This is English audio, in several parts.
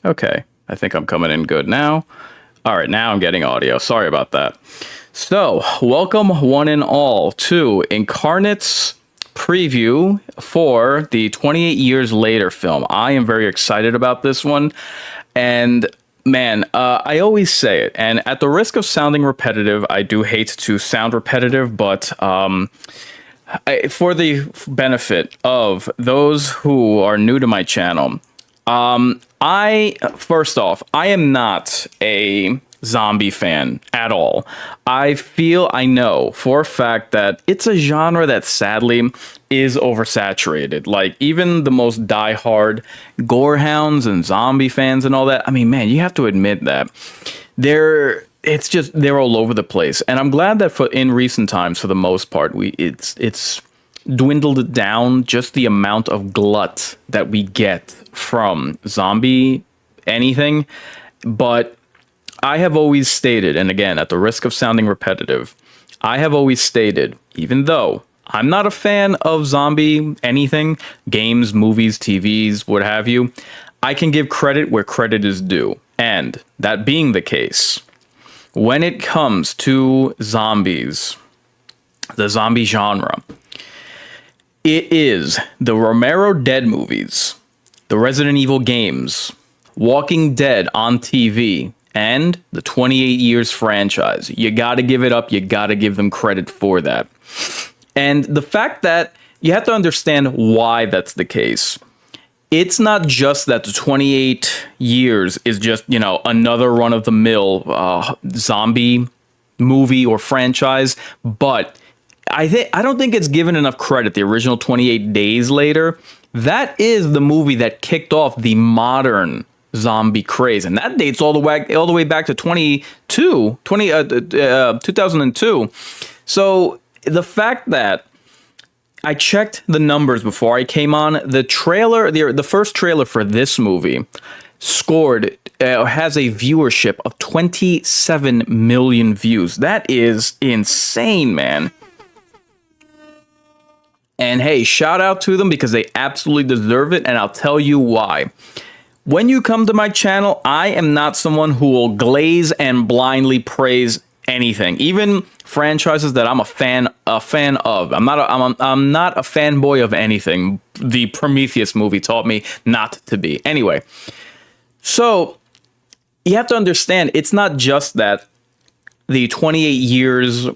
Okay, I think I'm coming in good now. All right, now I'm getting audio. Sorry about that. So, welcome one and all to Incarnate's preview for the 28 Years Later film. I am very excited about this one. And man, I always say it, and at the risk of sounding repetitive, I do hate to sound repetitive, but for the benefit of those who are new to my channel, first off, I am not a zombie fan at all. I know for a fact that it's a genre that sadly is oversaturated. Like, even the most diehard gorehounds and zombie fans and all that, I mean, man, you have to admit that they're all over the place. And I'm glad that in recent times, for the most part, it's dwindled down just the amount of glut that we get from zombie anything. But I have always stated, and again, at the risk of sounding repetitive, I have always stated, even though I'm not a fan of zombie anything, games, movies, TVs, what have you, I can give credit where credit is due. And that being the case, when it comes to zombies, the zombie genre, it is the Romero Dead movies, the Resident Evil games, Walking Dead on TV, and the 28 Years franchise. You gotta give it up. You gotta give them credit for that. And the fact that you have to understand why that's the case. It's not just that the 28 Years is just, another run-of-the-mill zombie movie or franchise, but I don't think it's given enough credit. The original 28 Days Later, that is the movie that kicked off the modern zombie craze, and that dates all the way back to 2002. So the fact that I checked the numbers before I came on, the first trailer for this movie has a viewership of 27 million views. That is insane, man. And hey, shout out to them because they absolutely deserve it, and I'll tell you why. When you come to my channel, I am not someone who will glaze and blindly praise anything, even franchises that I'm a fan of. I'm not a fanboy of anything. The Prometheus movie taught me not to be. Anyway, so you have to understand, it's not just that the 28 Years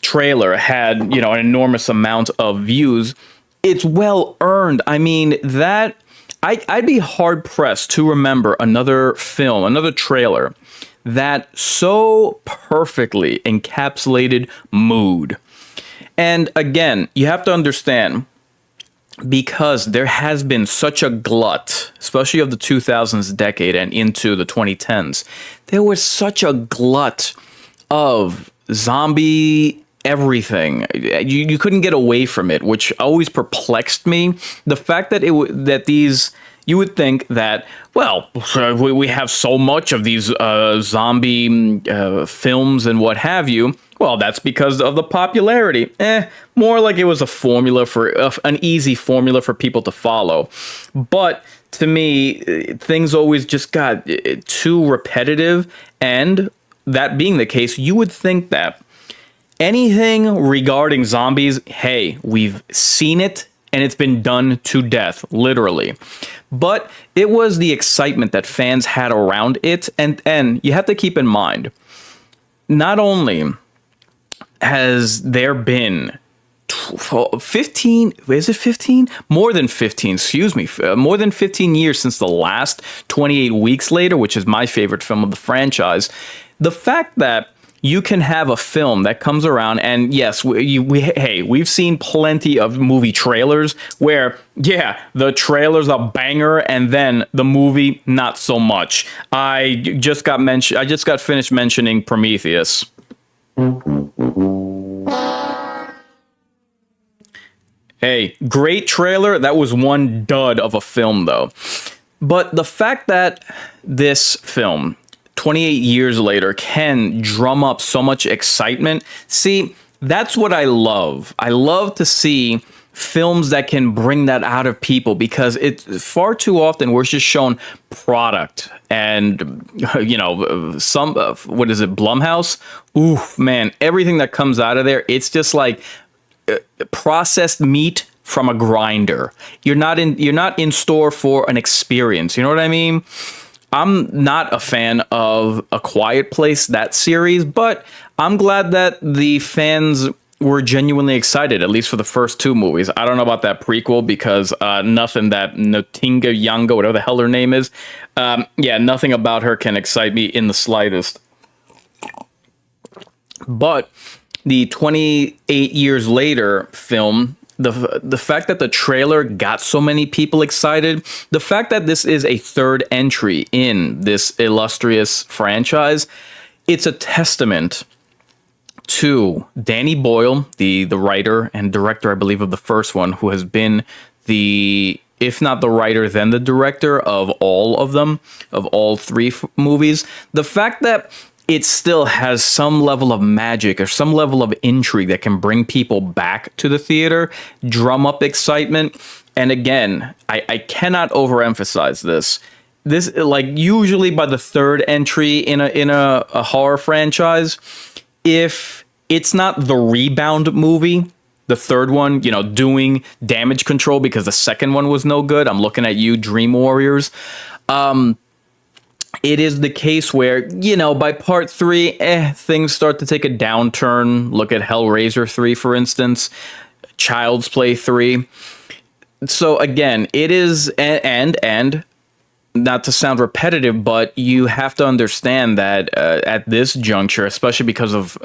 trailer had, an enormous amount of views. It's well earned. I mean, that I'd be hard pressed to remember another trailer that so perfectly encapsulated mood. And again, you have to understand, because there has been such a glut, especially of the 2000s decade and into the 2010s, there was such a glut of zombie everything. You couldn't get away from it, which always perplexed me. The fact that you would think that, well, we have so much of these zombie films and what have you. Well, that's because of the popularity. More like it was a formula an easy formula for people to follow. But to me, things always just got too repetitive. And that being the case, you would think that anything regarding zombies, hey, we've seen it and it's been done to death, literally. But it was the excitement that fans had around it. And you have to keep in mind, not only has there been 15, is it 15? More than 15, excuse me. More than 15 years since the last 28 Weeks Later, which is my favorite film of the franchise. The fact that you can have a film that comes around, and yes, we've seen plenty of movie trailers where, yeah, the trailer's a banger, and then the movie not so much. I just got finished mentioning Prometheus. Hey, great trailer. That was one dud of a film, though. But the fact that this film, 28 years later, can drum up so much excitement. See, that's what I love. I love to see films that can bring that out of people, because it's far too often we're just shown product and some what is it, Blumhouse? Oof, man, everything that comes out of there, it's just like processed meat from a grinder. You're not in store for an experience. You know what I mean? I'm not a fan of A Quiet Place, that series, but I'm glad that the fans were genuinely excited, at least for the first two movies. I don't know about that prequel, because nothing that Notinga Yanga, whatever the hell her name is, nothing about her can excite me in the slightest. But the 28 years later film, the fact that the trailer got so many people excited, the fact that this is a third entry in this illustrious franchise, it's a testament to Danny Boyle, the writer and director, I believe, of the first one, who has been if not the writer, then the director of all of them, of all three movies. The fact that it still has some level of magic or some level of intrigue that can bring people back to the theater, drum up excitement. And again, I cannot overemphasize this. This, like, usually by the third entry in a horror franchise, if it's not the rebound movie, the third one, doing damage control because the second one was no good. I'm looking at you, Dream Warriors. It is the case where, by part 3, things start to take a downturn. Look at Hellraiser 3, for instance, Child's Play 3. So again, it is, and not to sound repetitive, but you have to understand that at this juncture, especially because of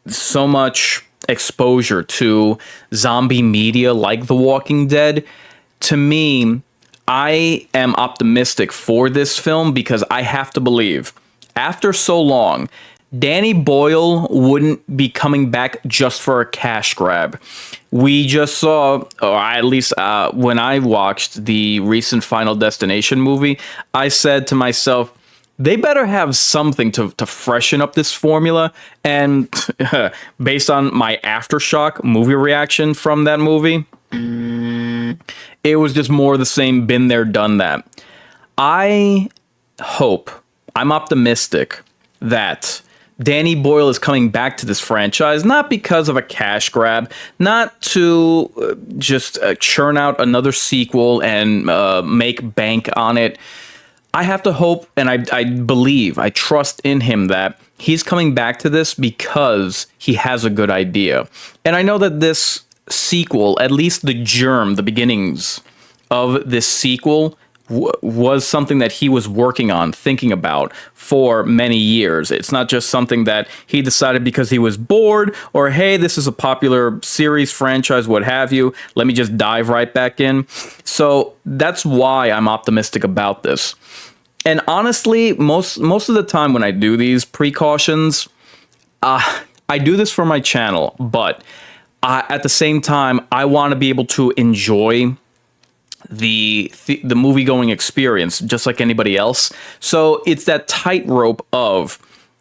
so much exposure to zombie media like The Walking Dead, to me, I am optimistic for this film, because I have to believe, after so long, Danny Boyle wouldn't be coming back just for a cash grab. We just saw, or at least when I watched the recent Final Destination movie, I said to myself, they better have something to freshen up this formula. And based on my Aftershock movie reaction from that movie, it was just more of the same, been there, done that. I'm optimistic that Danny Boyle is coming back to this franchise, not because of a cash grab, not to just churn out another sequel and make bank on it. I have to hope, and I believe, I trust in him that he's coming back to this because he has a good idea. And I know that this sequel, at least the germ, the beginnings of this sequel, was something that he was working on, thinking about for many years. It's not just something that he decided because he was bored, or hey, this is a popular series, franchise, what have you, let me just dive right back in. So that's why I'm optimistic about this. And honestly, most of the time when I do these precautions, I do this for my channel, but at the same time, I want to be able to enjoy the movie going experience just like anybody else. So it's that tightrope of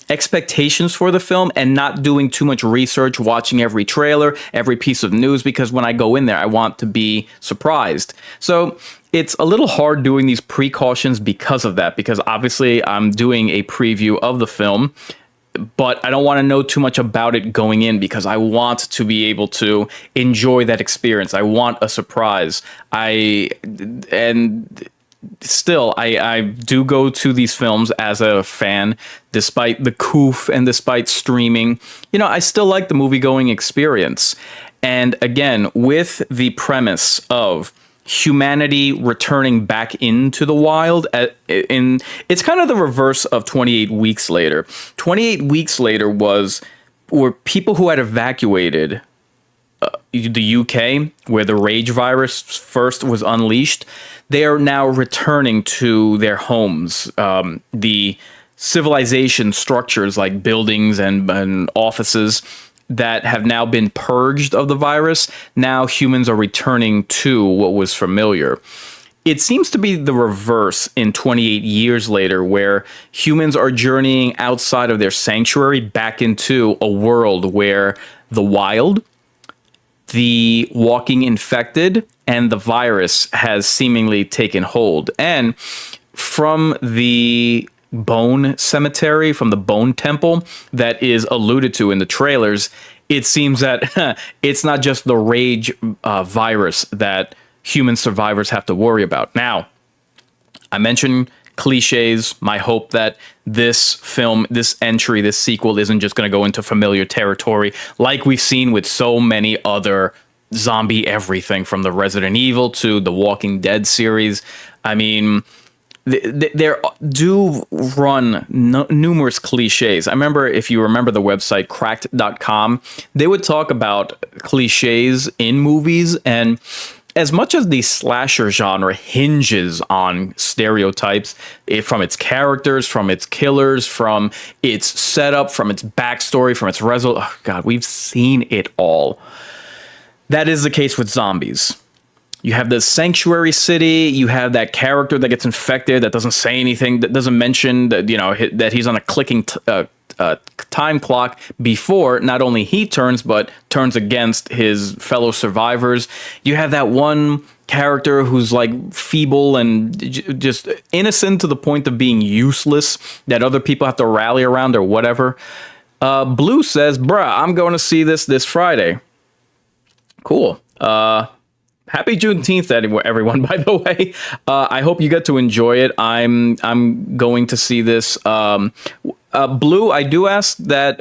expectations for the film and not doing too much research, watching every trailer, every piece of news, because when I go in there, I want to be surprised. So it's a little hard doing these precautions because of that, because obviously I'm doing a preview of the film, but I don't want to know too much about it going in, because I want to be able to enjoy that experience. I want a surprise. I do go to these films as a fan, despite the coof and despite streaming. I still like the movie-going experience. And again, with the premise of humanity returning back into the wild, it's kind of the reverse of 28 Weeks Later. 28 Weeks Later were people who had evacuated the UK, where the rage virus first was unleashed. They are now returning to their homes. The civilization structures like buildings and offices that have now been purged of the virus, now humans are returning to what was familiar. It seems to be the reverse in 28 Years Later, where humans are journeying outside of their sanctuary back into a world where the wild, the walking infected and the virus has seemingly taken hold. And from the bone cemetery, from the bone temple that is alluded to in the trailers, it seems that it's not just the rage virus that human survivors have to worry about. Now, I mentioned cliches. My hope that this film, this entry, this sequel isn't just going to go into familiar territory like we've seen with so many other zombie everything, from the Resident Evil to the Walking Dead series. I mean, there do run numerous cliches. I remember, if you remember the website cracked.com, they would talk about cliches in movies, and as much as the slasher genre hinges on stereotypes, from its characters, from its killers, from its setup, from its backstory, from its oh God, we've seen it all. That is the case with zombies. You have the sanctuary city. You have that character that gets infected, that doesn't say anything, that doesn't mention that, you know, that he's on a clicking time clock before not only he turns, but turns against his fellow survivors. You have that one character who's like feeble and just innocent to the point of being useless, that other people have to rally around or whatever. Blue says, bruh, I'm going to see this Friday. Cool. Happy Juneteenth, everyone, by the way. I hope you get to enjoy it. I'm going to see this. Blue, I do ask that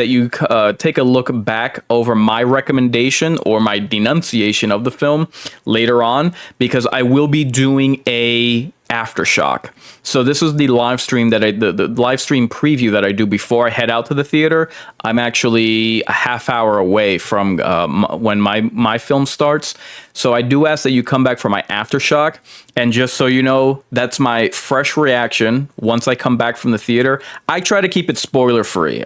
you take a look back over my recommendation or my denunciation of the film later on, because I will be doing a aftershock. So this is the live stream that the live stream preview that I do before I head out to the theater. I'm actually a half hour away from when my film starts. So I do ask that you come back for my aftershock. And just so you know, that's my fresh reaction once I come back from the theater. I try to keep it spoiler free.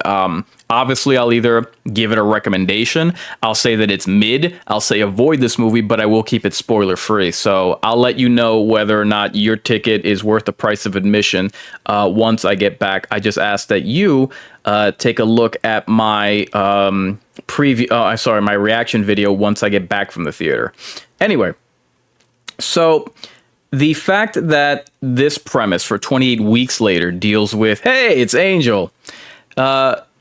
Obviously, I'll either give it a recommendation, I'll say that it's mid, I'll say avoid this movie, but I will keep it spoiler free. So I'll let you know whether or not your ticket is worth the price of admission once I get back. I just ask that you take a look at my my reaction video once I get back from the theater. Anyway, so the fact that this premise for 28 Weeks Later deals with, hey, it's Angel.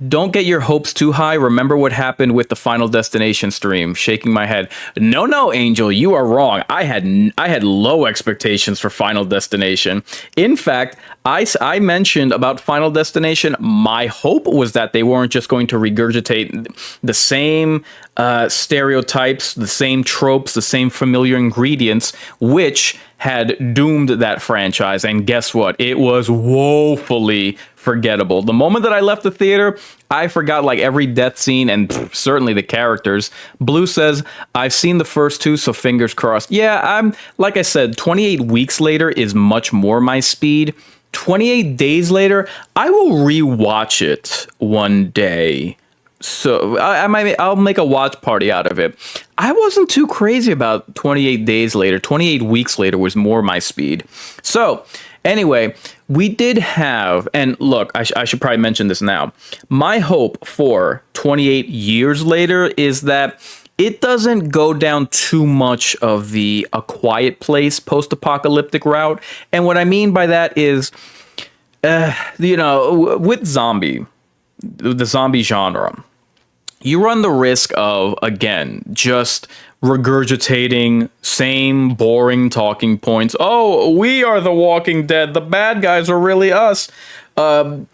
Don't get your hopes too high. Remember what happened with the Final Destination stream. Shaking my head. No, Angel, you are wrong. I had low expectations for Final Destination. In fact, I mentioned about Final Destination, my hope was that they weren't just going to regurgitate the same stereotypes, the same tropes, the same familiar ingredients, which had doomed that franchise. And guess what? It was woefully forgettable. The moment that I left the theater, I forgot like every death scene and certainly the characters. Blue says, I've seen the first two, so fingers crossed. Yeah, like I said, 28 Weeks Later is much more my speed. 28 Days Later, I will rewatch it one day. So I'll make a watch party out of it. I wasn't too crazy about 28 Days Later. 28 Weeks Later was more my speed. So anyway, we did have, and look, I should probably mention this now. My hope for 28 Years Later is that it doesn't go down too much of the A Quiet Place post-apocalyptic route. And what I mean by that is, with the zombie genre, you run the risk of, again, just regurgitating same boring talking points. Oh, we are the Walking Dead. The bad guys are really us. The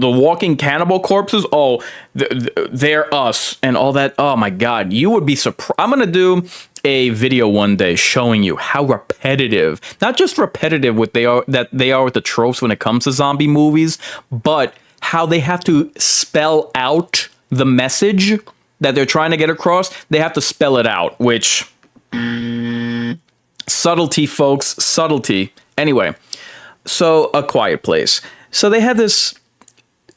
walking cannibal corpses. Oh, they're us and all that. Oh my God, you would be surprised. I'm gonna do a video one day showing you how repetitive, not just repetitive with they are with the tropes when it comes to zombie movies, but how they have to spell out the message that they're trying to get across. They have to spell it out, which subtlety, folks, subtlety. Anyway, so A Quiet Place. So they had this,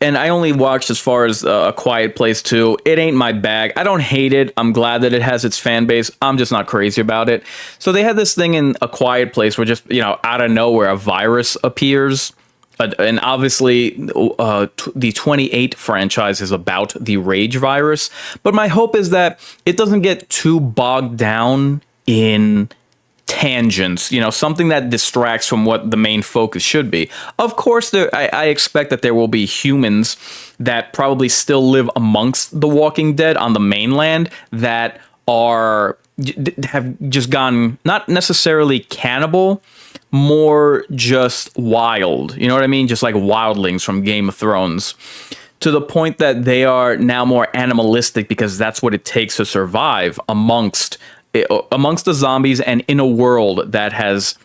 and I only watched as far as A Quiet Place 2. It ain't my bag. I don't hate it. I'm glad that it has its fan base. I'm just not crazy about it. So they had this thing in A Quiet Place where just, out of nowhere, a virus appears. And obviously, the 28 franchise is about the Rage virus. But my hope is that it doesn't get too bogged down in tangents, something that distracts from what the main focus should be. Of course, I expect that there will be humans that probably still live amongst the Walking Dead on the mainland that have just gone not necessarily cannibal, more just wild. You know what I mean? Just like wildlings from Game of Thrones. To the point that they are now more animalistic because that's what it takes to survive amongst the zombies and in a world that has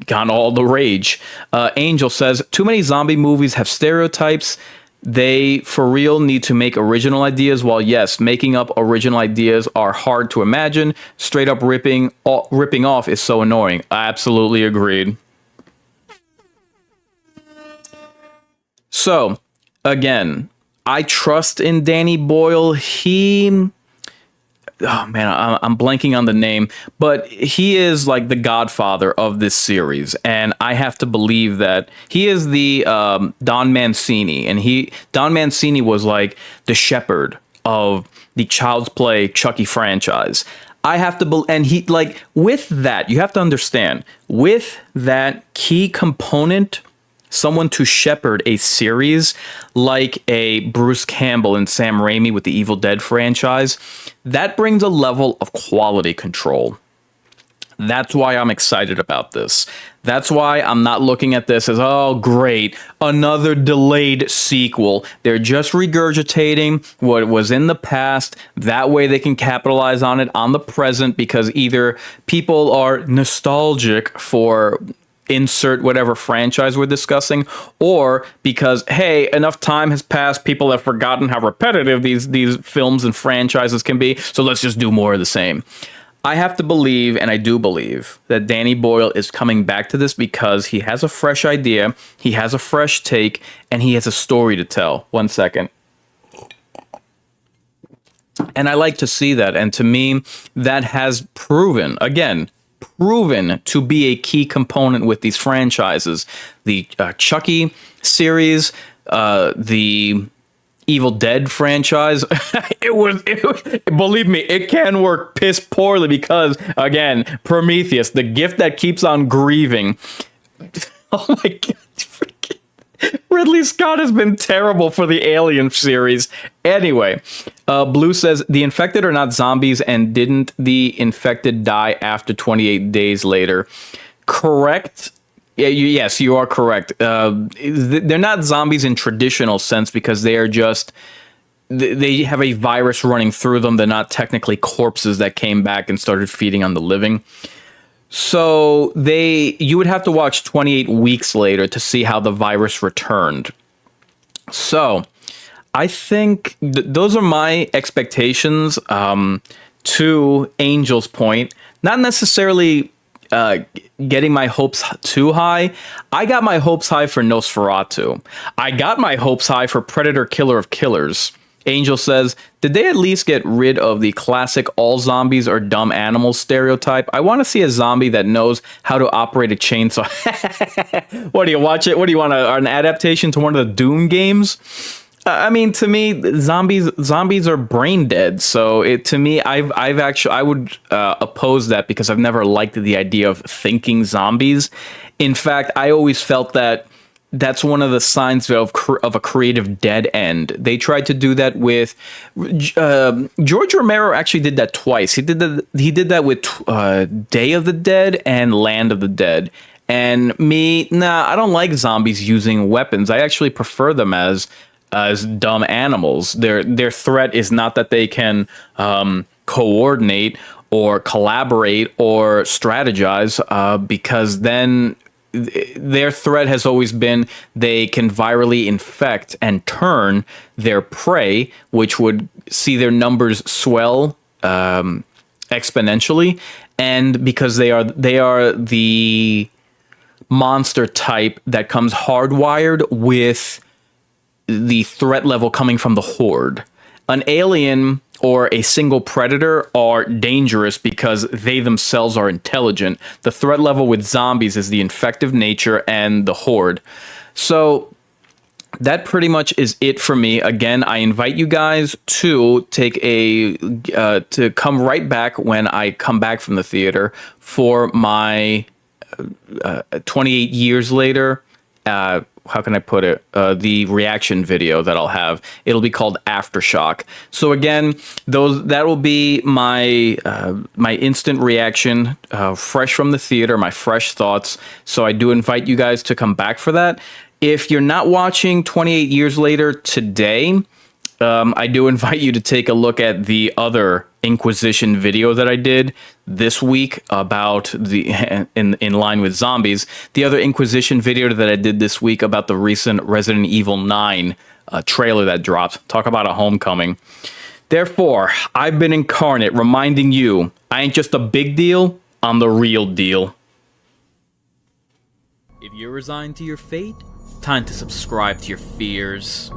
gone all the rage. Angel says, too many zombie movies have stereotypes. They, for real, need to make original ideas. While yes, making up original ideas are hard to imagine, straight up ripping off is so annoying. I absolutely agreed. So, again, I trust in Danny Boyle. Oh man, I'm blanking on the name, but he is like the godfather of this series, and I have to believe that he is the Don Mancini, and Don Mancini was like the shepherd of the Child's Play Chucky franchise. I have to and he, like, with that, you have to understand, with that key component, someone to shepherd a series like a Bruce Campbell and Sam Raimi with the Evil Dead franchise, that brings a level of quality control. That's why I'm excited about this. That's why I'm not looking at this as, oh, great, another delayed sequel. They're just regurgitating what was in the past. That way they can capitalize on it on the present, because either people are nostalgic for insert whatever franchise we're discussing, or because, hey, enough time has passed, people have forgotten how repetitive these films and franchises can be, so let's just do more of the same. I have to believe, and I do believe, that Danny Boyle is coming back to this because he has a fresh idea, he has a fresh take, and he has a story to tell. 1 second. And I like to see that, and to me, that has proven to be a key component with these franchises. The Chucky series, the Evil Dead franchise, believe me, it can work piss poorly because, again, Prometheus, the gift that keeps on grieving. Oh my god, freaking Ridley Scott has been terrible for the Alien series. Anyway, Blue says, the infected are not zombies, and didn't the infected die after 28 days later? Correct. Yeah, yes, you are correct. They're not zombies in traditional sense because they are just, they have a virus running through them. They're not technically corpses that came back and started feeding on the living. So you would have to watch 28 weeks later to see how the virus returned. So I think those are my expectations. To Angel's point, not necessarily getting my hopes too high. I got my hopes high for Nosferatu. I got my hopes high for Predator Killer of Killers. Angel says, did they at least get rid of the classic all zombies are dumb animals stereotype? I want to see a zombie that knows how to operate a chainsaw. What do you watch it? What do you want, an adaptation to one of the Doom games? I mean, to me, zombies are brain dead. So I would oppose that because I've never liked the idea of thinking zombies. In fact, I always felt that that's one of the signs of a creative dead end. They tried to do that with George Romero. Actually, did that twice. He did that with Day of the Dead and Land of the Dead. And I don't like zombies using weapons. I actually prefer them as dumb animals. Their threat is not that they can coordinate or collaborate or strategize, because then their threat has always been they can virally infect and turn their prey, which would see their numbers swell exponentially. And because they are the monster type that comes hardwired with the threat level coming from the horde. An alien or a single predator are dangerous because they themselves are intelligent. The threat level with zombies is the infective nature and the horde. So that pretty much is it for me. Again, I invite you guys to take to come right back when I come back from the theater for my 28 years later. How can I put it? The reaction video that I'll have. It'll be called Aftershock. So again, that will be my my instant reaction, fresh from the theater, my fresh thoughts. So I do invite you guys to come back for that. If you're not watching 28 years later today, I do invite you to take a look at the other Inquisition video that I did this week about in line with zombies. The other Inquisition video that I did this week about the recent Resident Evil 9 trailer that dropped. Talk about a homecoming. Therefore, I've been Incarnate, reminding you, I ain't just a big deal, I'm the real deal. If you're resigned to your fate, time to subscribe to your fears.